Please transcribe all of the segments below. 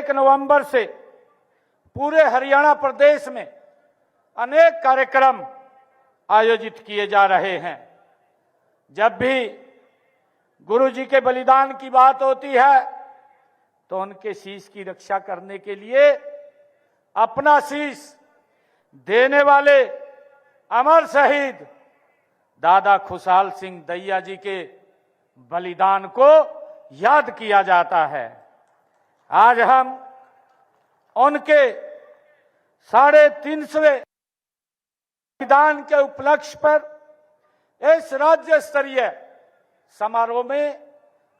1 नवंबर से पूरे हरियाणा प्रदेश में अनेक कार्यक्रम आयोजित किए जा रहे हैं। जब भी गुरु जी के बलिदान की बात होती है तो उनके शीश की रक्षा करने के लिए अपना शीश देने वाले अमर शहीद दादा खुशहाल सिंह दैया जी के बलिदान को याद किया जाता है। आज हम उनके 350वें बलिदान के उपलक्ष्य पर इस राज्य स्तरीय समारोह में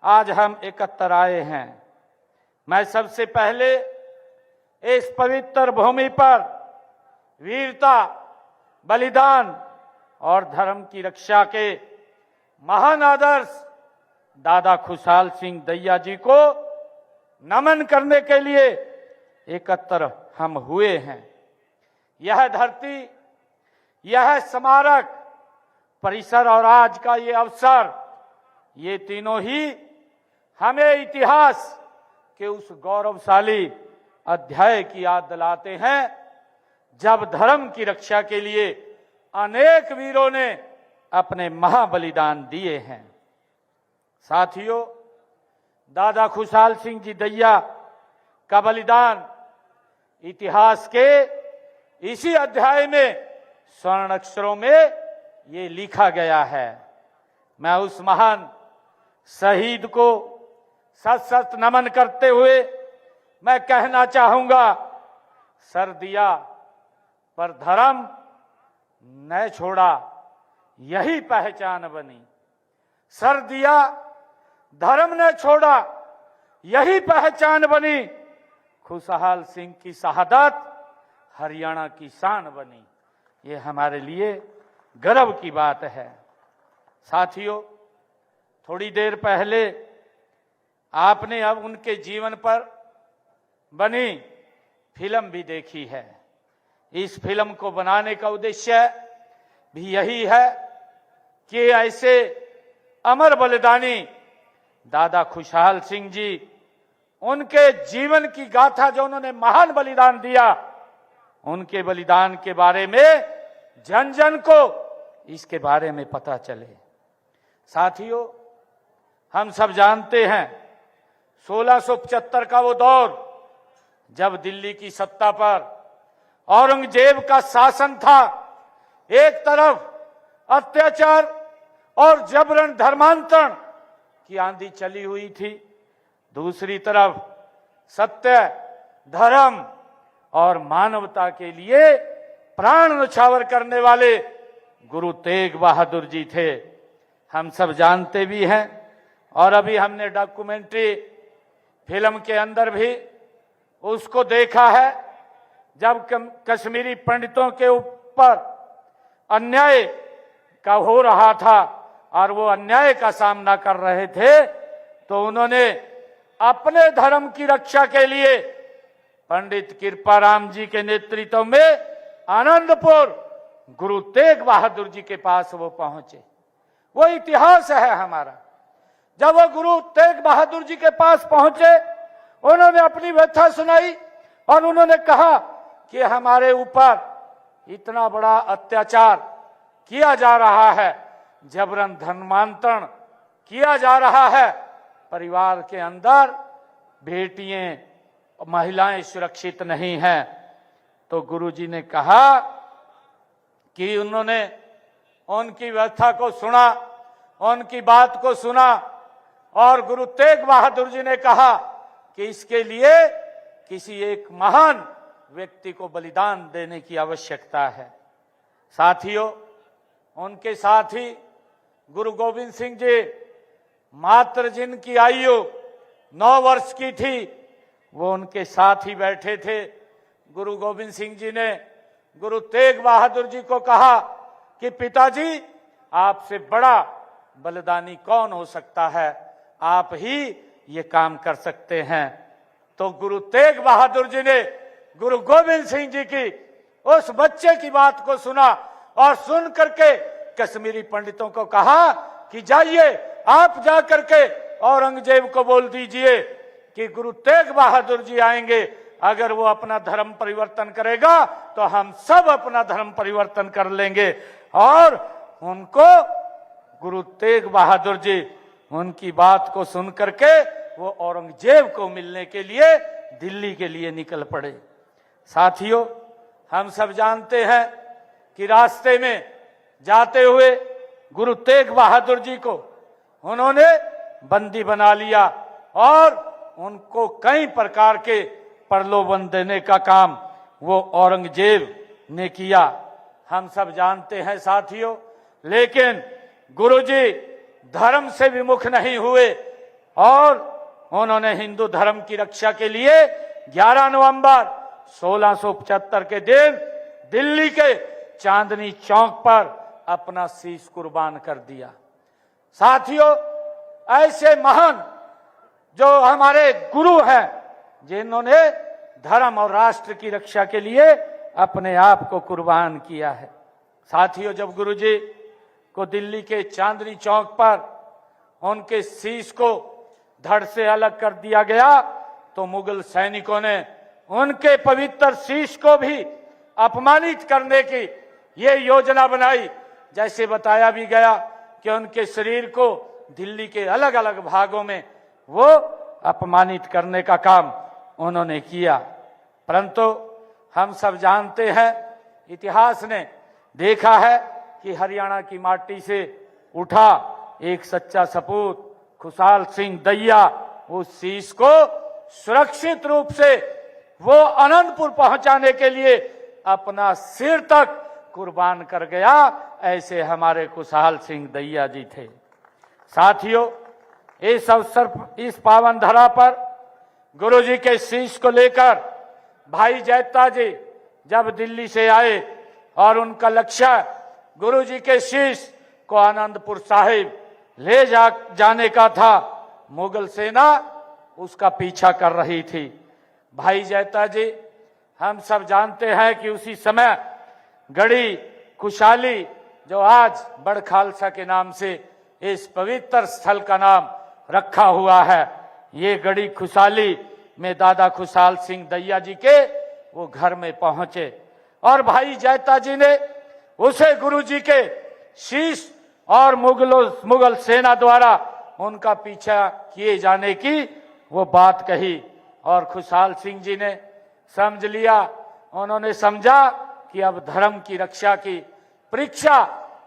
आज हम एकत्र आए हैं। मैं सबसे पहले इस पवित्र भूमि पर वीरता, बलिदान और धर्म की रक्षा के महान आदर्श दादा खुशहाल सिंह दैया जी को नमन करने के लिए एकत्र हम हुए हैं। यह धरती, यह स्मारक परिसर और आज का ये अवसर, ये तीनों ही हमें इतिहास के उस गौरवशाली अध्याय की याद दिलाते हैं जब धर्म की रक्षा के लिए अनेक वीरों ने अपने महाबलिदान दिए हैं। साथियों, दादा खुशहाल सिंह जी दैया का बलिदान इतिहास के इसी अध्याय में स्वर्ण अक्षरों में ये लिखा गया है। मैं उस महान शहीद को सत सत नमन करते हुए मैं कहना चाहूंगा, सर दिया पर धर्म न छोड़ा, यही पहचान बनी। सर दिया, धर्म ने छोड़ा, यही पहचान बनी। खुशहाल सिंह की शहादत हरियाणा की शान बनी। ये हमारे लिए गर्व की बात है। साथियों, थोड़ी देर पहले आपने अब उनके जीवन पर बनी फिल्म भी देखी है। इस फिल्म को बनाने का उद्देश्य भी यही है कि ऐसे अमर बलिदानी दादा खुशहाल सिंह जी, उनके जीवन की गाथा, जो उन्होंने महान बलिदान दिया, उनके बलिदान के बारे में जन जन को इसके बारे में पता चले। साथियों, हम सब जानते हैं 1675 का वो दौर जब दिल्ली की सत्ता पर औरंगजेब का शासन था। एक तरफ अत्याचार और जबरन धर्मांतरण की आंधी चली हुई थी, दूसरी तरफ सत्य, धर्म और मानवता के लिए प्राण न्यौछावर करने वाले गुरु तेग बहादुर जी थे। हम सब जानते भी हैं और अभी हमने डॉक्यूमेंट्री फिल्म के अंदर भी उसको देखा है, जब कश्मीरी पंडितों के ऊपर अन्याय का हो रहा था और वो अन्याय का सामना कर रहे थे, तो उन्होंने अपने धर्म की रक्षा के लिए पंडित कृपाराम जी के नेतृत्व में आनंदपुर गुरु तेग बहादुर जी के पास वो पहुंचे। वो इतिहास है हमारा। जब वो गुरु तेग बहादुर जी के पास पहुंचे, उन्होंने अपनी व्यथा सुनाई और उन्होंने कहा कि हमारे ऊपर इतना बड़ा अत्याचार किया जा रहा है, जबरन धर्मांतरण किया जा रहा है, परिवार के अंदर बेटियां, महिलाएं सुरक्षित नहीं हैं। तो गुरुजी ने कहा कि उन्होंने उनकी व्यथा को सुना, उनकी बात को सुना और गुरु तेग बहादुर जी ने कहा कि इसके लिए किसी एक महान व्यक्ति को बलिदान देने की आवश्यकता है। साथियों, उनके साथ ही गुरु गोविंद सिंह जी, मात्र जिनकी आयु 9 वर्ष की थी, वो उनके साथ ही बैठे थे। गुरु गोविंद सिंह जी ने गुरु तेग बहादुर जी को कहा कि पिताजी, आपसे बड़ा बलिदानी कौन हो सकता है, आप ही ये काम कर सकते हैं। तो गुरु तेग बहादुर जी ने गुरु गोविंद सिंह जी की उस बच्चे की बात को सुना और सुन करके कश्मीरी पंडितों को कहा कि जाइए, आप जा करके औरंगजेब को बोल दीजिए कि गुरु तेग बहादुर जी आएंगे, अगर वो अपना धर्म परिवर्तन करेगा तो हम सब अपना धर्म परिवर्तन कर लेंगे। और उनको गुरु तेग बहादुर जी उनकी बात को सुन करके वो औरंगजेब को मिलने के लिए दिल्ली के लिए निकल पड़े। साथियों, हम सब जानते हैं कि रास्ते में जाते हुए गुरु तेग बहादुर जी को उन्होंने बंदी बना लिया और उनको कई प्रकार के प्रलोभन देने का काम वो औरंगजेब ने किया, हम सब जानते हैं साथियों। लेकिन गुरुजी धर्म से विमुख नहीं हुए और उन्होंने हिंदू धर्म की रक्षा के लिए 11 नवंबर 1675 के दिन दिल्ली के चांदनी चौक पर अपना शीश कुर्बान कर दिया। साथियों, ऐसे महान जो हमारे गुरु हैं जिन्होंने धर्म और राष्ट्र की रक्षा के लिए अपने आप को कुर्बान किया है। साथियों, जब गुरुजी को दिल्ली के चांदनी चौक पर उनके शीश को धड़ से अलग कर दिया गया तो मुगल सैनिकों ने उनके पवित्र शीश को भी अपमानित करने की ये योजना बनाई। जैसे बताया भी गया कि उनके शरीर को दिल्ली के अलग अलग भागों में वो अपमानित करने का काम उन्होंने किया। परंतु हम सब जानते हैं, इतिहास ने देखा है कि हरियाणा की माटी से उठा एक सच्चा सपूत खुशहाल सिंह दैया उस शीश को सुरक्षित रूप से वो अनंतपुर पहुंचाने के लिए अपना सिर तक कुर्बान कर गया। ऐसे हमारे खुशहाल सिंह दैया जी थे। साथियों, इस अवसर, इस पावन धरा पर गुरुजी के शीश को लेकर भाई जैता जी जब दिल्ली से आए और उनका लक्ष्य गुरुजी के शीश को आनंदपुर साहिब ले जाने का था, मुगल सेना उसका पीछा कर रही थी। भाई जैता जी, हम सब जानते हैं कि उसी समय गढ़ी खुशहाली, जो आज बड़ खालसा के नाम से इस पवित्र स्थल का नाम रखा हुआ है, ये गढ़ी खुशहाली में दादा खुशहाल सिंह दैया जी के वो घर में पहुंचे और भाई जैता जी ने उसे गुरुजी के शीश और मुगल सेना द्वारा उनका पीछा किए जाने की वो बात कही और खुशहाल सिंह जी ने समझ लिया। उन्होंने समझा कि अब धर्म की रक्षा की परीक्षा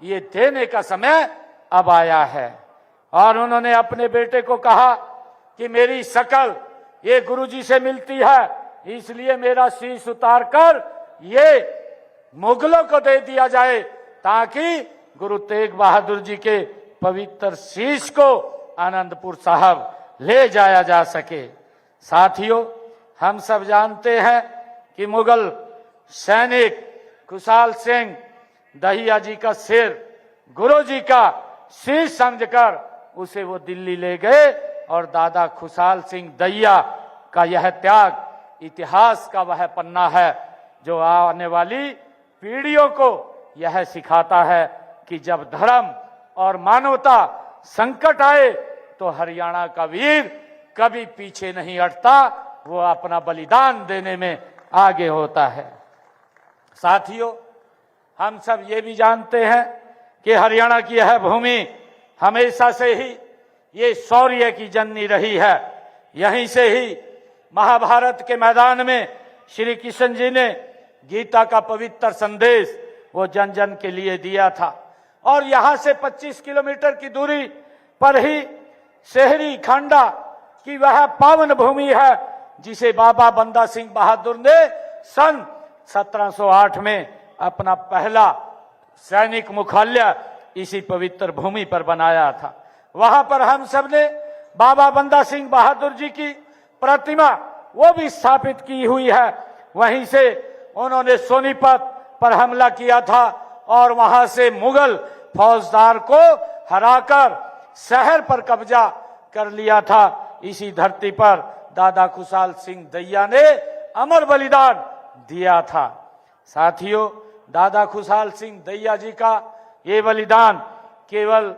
ये देने का समय अब आया है और उन्होंने अपने बेटे को कहा कि मेरी शकल ये गुरुजी से मिलती है, इसलिए मेरा शीश उतार कर ये मुगलों को दे दिया जाए ताकि गुरु तेग बहादुर जी के पवित्र शीश को आनंदपुर साहब ले जाया जा सके। साथियों, हम सब जानते हैं कि मुगल सैनिक खुशहाल सिंह दहिया जी का सिर गुरुजी का शीश समझकर उसे वो दिल्ली ले गए और दादा खुशहाल सिंह दैया का यह त्याग इतिहास का वह पन्ना है जो आने वाली पीढ़ियों को यह सिखाता है कि जब धर्म और मानवता संकट आए तो हरियाणा का वीर कभी पीछे नहीं हटता, वो अपना बलिदान देने में आगे होता है। साथियों, हम सब ये भी जानते हैं कि हरियाणा की यह भूमि हमेशा से ही ये शौर्य की जननी रही है। यहीं से ही महाभारत के मैदान में श्री कृष्ण जी ने गीता का पवित्र संदेश वो जन जन के लिए दिया था और यहाँ से 25 किलोमीटर की दूरी पर ही शहरी खांडा की वह पावन भूमि है जिसे बाबा बंदा सिंह बहादुर ने सन 1708 में अपना पहला सैनिक मुख्यालय इसी पवित्र भूमि पर बनाया था। वहां पर हम सब ने बाबा बंदा सिंह बहादुर जी की प्रतिमा वो भी स्थापित की हुई है। वहीं से उन्होंने सोनीपत पर हमला किया था और वहां से मुगल फौजदार को हराकर शहर पर कब्जा कर लिया था। इसी धरती पर दादा खुशहाल सिंह दैया ने अमर बलिदान दिया था। साथियों, दादा खुशहाल सिंह दैया जी का ये बलिदान केवल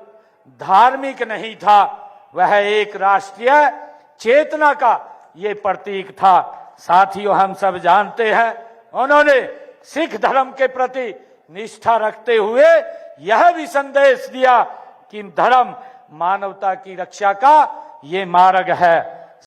धार्मिक नहीं था, वह एक राष्ट्रीय चेतना का ये प्रतीक था। साथियों, हम सब जानते हैं उन्होंने सिख धर्म के प्रति निष्ठा रखते हुए यह भी संदेश दिया कि धर्म मानवता की रक्षा का ये मार्ग है।